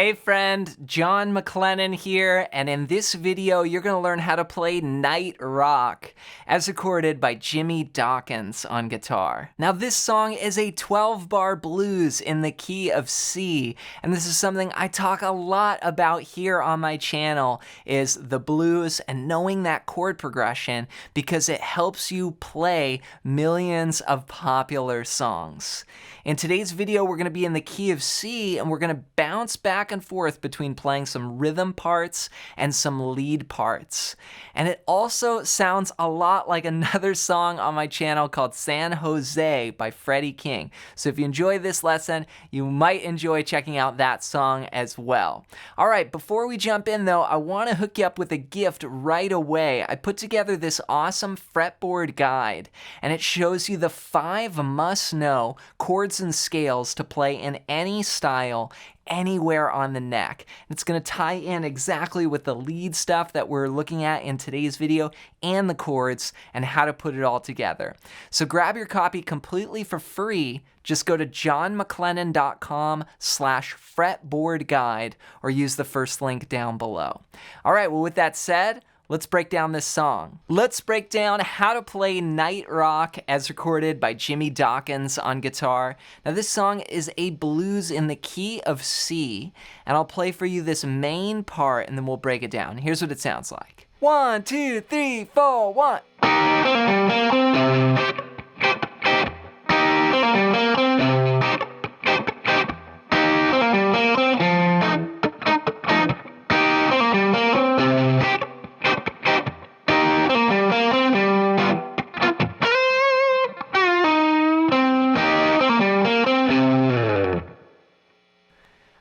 Hey friend, John MacLennan here, and in this video you're going to learn how to play Night Rock, as recorded by Dawkins on guitar. Now this song is a 12-bar blues in the key of C, and this is something I talk a lot about here on my channel, is the blues and knowing that chord progression, because it helps you play millions of popular songs. In today's video we're going to be in the key of C, and we're going to bounce back and forth between playing some rhythm parts and some lead parts. And it also sounds a lot like another song on my channel called San Jose by Freddie King. So if you enjoy this lesson, you might enjoy checking out that song as well. All right, before we jump in though, I want to hook you up with a gift right away. I put together this awesome fretboard guide, and it shows you the 5 must-know chords and scales to play in any style, anywhere on the neck. It's going to tie in exactly with the lead stuff that we're looking at in today's video and the chords and how to put it all together. So grab your copy completely for free. Just go to johnmaclennan.com/fretboardguide or use the first link down below. All right, well with that said, let's break down this song. Let's break down how to play Night Rock as recorded by Dawkins on guitar. Now this song is a blues in the key of C, and I'll play for you this main part and then we'll break it down. Here's what it sounds like. 1, 2, 3, 4, 1.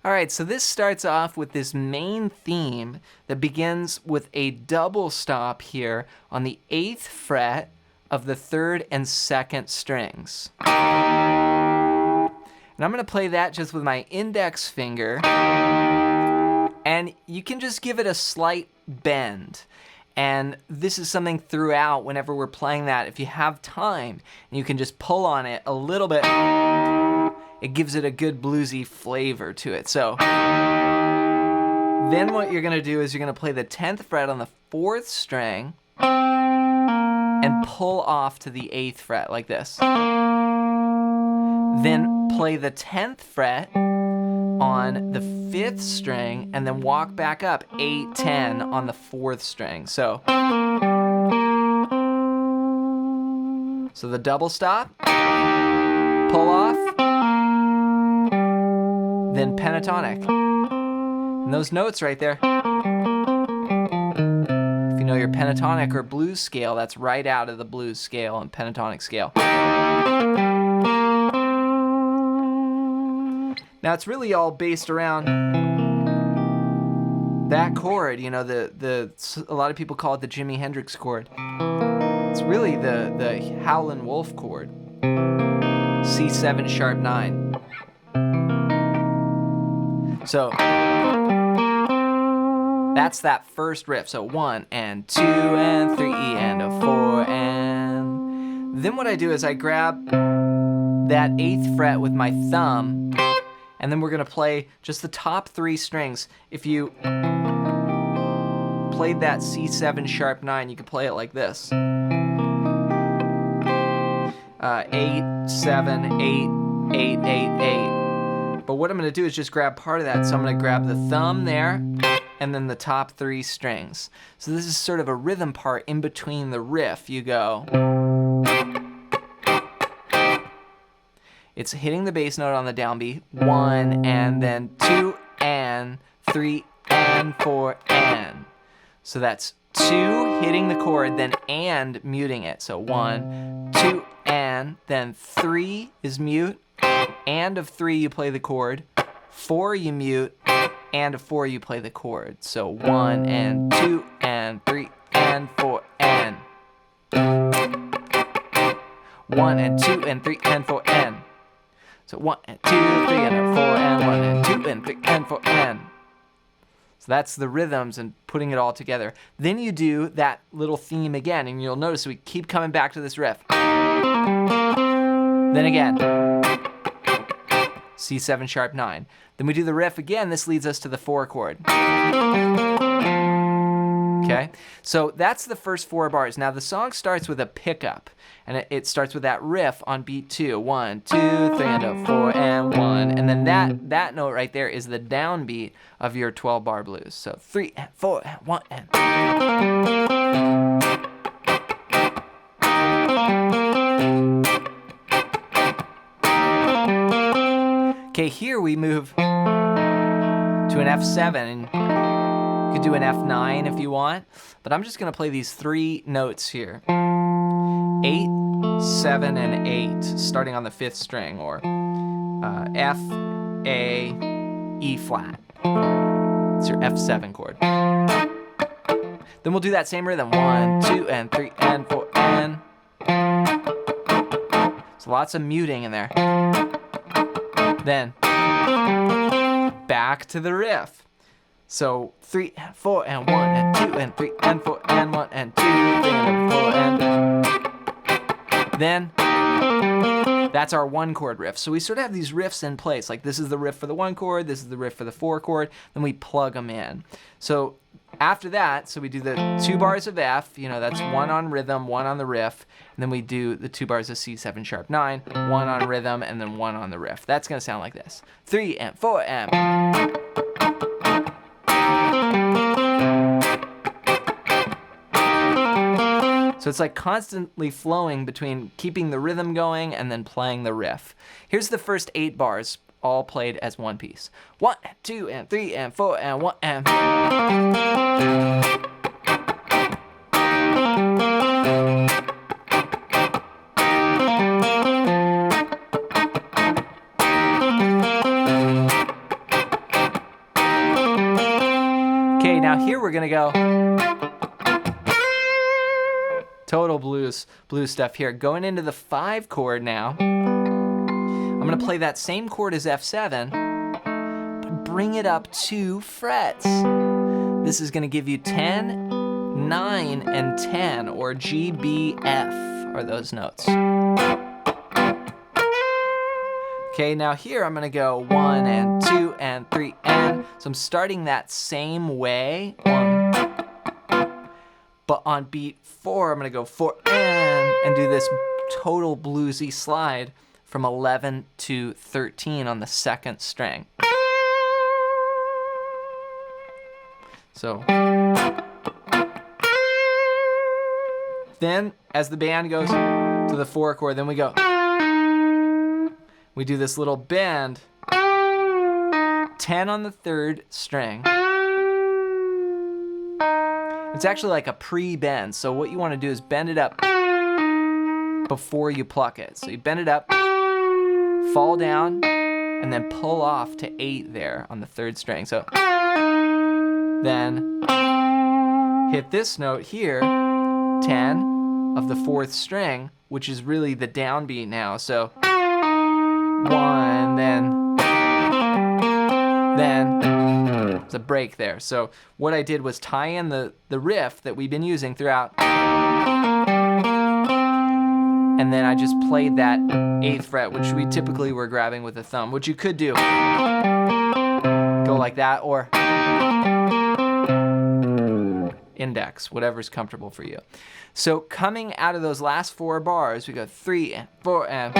Alright, so this starts off with this main theme that begins with a double stop here on the 8th fret of the 3rd and 2nd strings. And I'm going to play that just with my index finger, and you can just give it a slight bend. And this is something throughout whenever we're playing that, if you have time, and you can just pull on it a little bit, it gives it a good bluesy flavor to it. So then what you're gonna do is you're gonna play the 10th fret on the 4th string and pull off to the 8th fret like this. Then play the 10th fret on the 5th string and then walk back up 8, 10 on the 4th string. So the double stop, pull off, then pentatonic. And those notes right there, if you know your pentatonic or blues scale, that's right out of the blues scale and pentatonic scale. Now it's really all based around that chord, you know, a lot of people call it the Jimi Hendrix chord. It's really the Howlin' Wolf chord, C7 sharp 9. So that's that first riff. So 1 and 2 and 3 and a 4 and then what I do is I grab that 8th fret with my thumb, and then we're gonna play just the top 3 strings. If you played that C7 sharp 9, you could play it like this. 8, 7, 8, 8, 8, 8. But what I'm going to do is just grab part of that. So I'm going to grab the thumb there and then the top 3 strings. So this is sort of a rhythm part in between the riff. You go. It's hitting the bass note on the downbeat. 1 and then 2 and 3 and 4 and. So that's 2 hitting the chord, then and muting it. So 1, 2 and, then 3 is mute. And of 3 you play the chord, 4 you mute, and of 4 you play the chord. So 1 and 2 and 3 and 4 and 1 and 2 and 3 and 4 and. So 1 and 2 and 3 and 4 and 1 and 2 and 3 and 4 and. So that's the rhythms and putting it all together. Then you do that little theme again, and you'll notice we keep coming back to this riff. Then again. C7 sharp 9. Then we do the riff again. This leads us to the 4 chord. Okay, so that's the first 4 bars. Now the song starts with a pickup, and it starts with that riff on beat 2. 1, 2, 3, and a 4, and 1. And then that note right there is the downbeat of your 12-bar blues. So 3, and 4, and 1, and... Okay, here we move to an F7, and you could do an F9 if you want, but I'm just gonna play these 3 notes here. 8, 7, and 8, starting on the 5th string, or F, A, E flat. It's your F7 chord. Then we'll do that same rhythm. 1, 2, and 3, and 4, and... So lots of muting in there. Then back to the riff. So 3, and 4, and 1, and 2, and 3, and 4, and 1, and 2, 3, and 4, and... Then that's our 1 chord riff. So we sort of have these riffs in place. Like this is the riff for the 1 chord, this is the riff for the 4 chord, then we plug them in. So after that, so we do the 2 bars of F, that's 1 on rhythm, 1 on the riff, and then we do the 2 bars of C7 sharp 9, 1 on rhythm, and then 1 on the riff. That's gonna sound like this. 3, and 4, and... So it's like constantly flowing between keeping the rhythm going and then playing the riff. Here's the first 8 bars, all played as one piece. 1, 2, and 3, and 4, and 1, and... Okay, now here we're gonna go total blues stuff here. Going into the 5 chord now. I'm gonna play that same chord as F7, but bring it up 2 frets. This is gonna give you 10, 9, and 10, or G, B, F are those notes. Okay, now here I'm gonna go 1, and 2, and 3, and... So I'm starting that same way. 1. But on beat 4, I'm gonna go 4, and do this total bluesy slide from 11 to 13 on the 2nd string. So then as the band goes to the 4 chord, then we go, we do this little bend, 10 on the 3rd string. It's actually like a pre-bend, so what you want to do is bend it up before you pluck it. So you bend it up, fall down, and then pull off to 8 there on the 3rd string. So then hit this note here, 10 of the 4th string, which is really the downbeat now. So 1, then there's a break there. So what I did was tie in the riff that we've been using throughout, and then I just played that 8th fret, which we typically were grabbing with a thumb, which you could do. Go like that, or index, whatever's comfortable for you. So coming out of those last 4 bars, we go 3, and 4, and...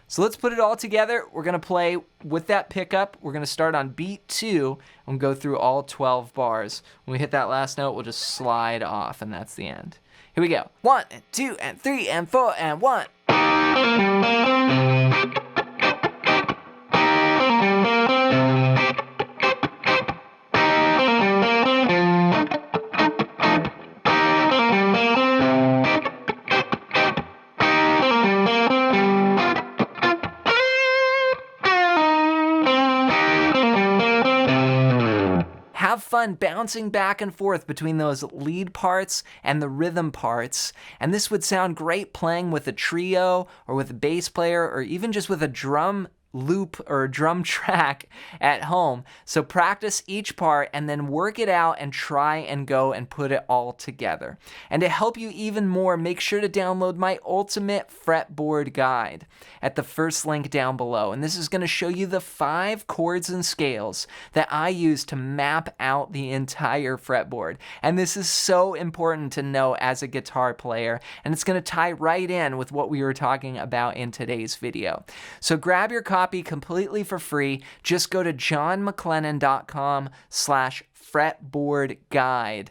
So let's put it all together. We're gonna play with that pickup. We're gonna start on beat 2 and go through all 12 bars. When we hit that last note, we'll just slide off, and that's the end. Here we go. 1, and 2, and 3, and 4, and 1. Have fun bouncing back and forth between those lead parts and the rhythm parts. And this would sound great playing with a trio or with a bass player or even just with a drum loop or drum track at home. So practice each part and then work it out and try and go and put it all together. And to help you even more, make sure to download my ultimate fretboard guide at the first link down below. And this is going to show you the 5 chords and scales that I use to map out the entire fretboard. And this is so important to know as a guitar player, and it's going to tie right in with what we were talking about in today's video. So grab your copy completely for free. Just go to johnmclennan.com/fretboard guide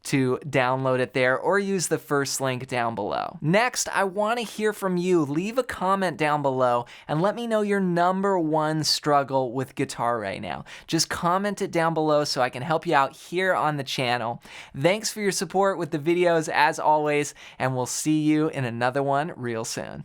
to download it there, or use the first link down below. Next, I want to hear from you. Leave a comment down below and let me know your #1 struggle with guitar right now. Just comment it down below so I can help you out here on the channel. Thanks for your support with the videos as always, and we'll see you in another one real soon.